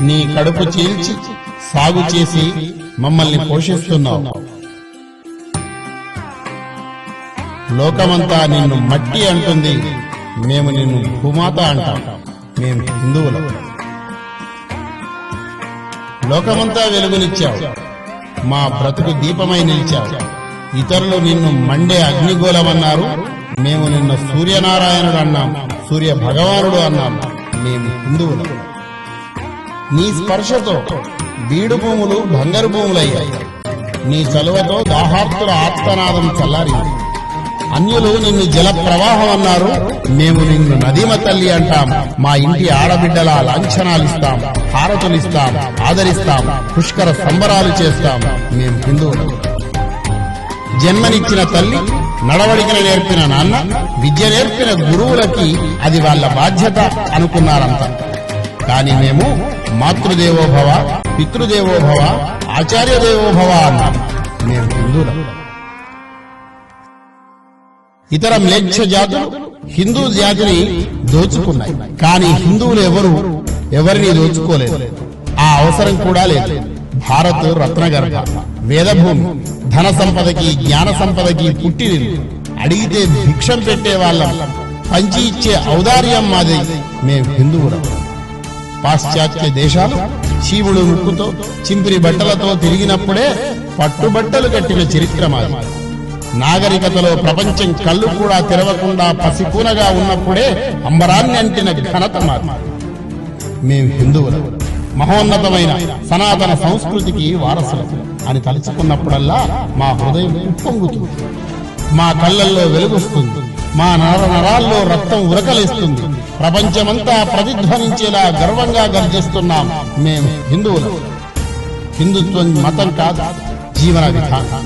నీ కడుపు చీల్చి సాగు చేసి మమ్మల్ని పోషిస్తున్నావు. లోకమంతా నిన్ను మట్టి అంటుంది, మేము నిన్ను భూమాత అంటాం. మేము హిందువులం. లోకమంతా వెలుగునిచ్చావు, మా బ్రతుకు దీపమై నిలిచావు. ఇతరులు నిన్ను మండే అగ్నిగోళమన్నారు, మేము నిన్న సూర్యనారాయణుడు అన్నాం, సూర్య భగవానుడు అన్నాం. మేము హిందువులం. నీ స్పర్శతో బీడు భూములు బంగారు భూములయ్యాయి. నీ చలువతో దాహార్తుల ఆర్తనాదం చల్లారింది. అన్యులు నిన్ను జల ప్రవాహం అన్నారు, మేము నిన్ను నదీమ తల్లి అంటాం. మా ఇంటి ఆడబిడ్డలా లాంఛనాలిస్తాం, హారతులిస్తాం, ఆదరిస్తాం, పుష్కర సంబరాలు చేస్తాం. మేము హిందువులం. జన్మనిచ్చిన తల్లి, నడవడికను నేర్పిన నాన్న, విద్య నేర్పిన గురువులకి అది వాళ్ళ బాధ్యత అనుకున్నారంతా. కాని మేము మాతృదేవోభవ, పితృదేవోభవ, ఆచార్యదేవోభవ అన్నాం. మేము హిందువులం. ఇతర మ్లేచ్ఛ జాతులు హిందూ జాతిని దోచుకున్నాయి. కానీ హిందువులు ఎవరిని దోచుకోలేదు. ఆ అవసరం కూడా లేదు. భారత్ రత్నగర్భ, వేదభూమి, ధన సంపదకి జ్ఞాన సంపదకి పుట్టినిల్లు. అడిగితే భిక్షం పెట్టే వాళ్ళం, పంచి ఇచ్చే ఔదార్యం మాది. మేము హిందువులం. పాశ్చాత్య దేశాలు శివుడు ముక్కుతో చింపిరి బట్టలతో తిరిగినప్పుడే పట్టుబట్టలు కట్టిన చరిత్ర మాది. నాగరికతలో ప్రపంచం కళ్ళు కూడా తెరవకుండా పసికూనగా ఉన్నప్పుడే అంబరాన్ని అంటిన ఘనత మాది. మేము హిందువులం. మహోన్నతమైన సనాతన సంస్కృతికి వారసులం అని తలుచుకున్నప్పుడల్లా మా హృదయం ఉప్పొంగుతుంది. మా కళ్ళల్లో వెలుగొస్తుంది. మా నరాల్లో రక్తం ఉరకలేస్తుంది. ప్రపంచమంతా ప్రతిధ్వనించేలా గర్వంగా గర్జిస్తున్నాం. మేము హిందువులం. హిందుత్వం మతం కాదు, జీవన విధానం.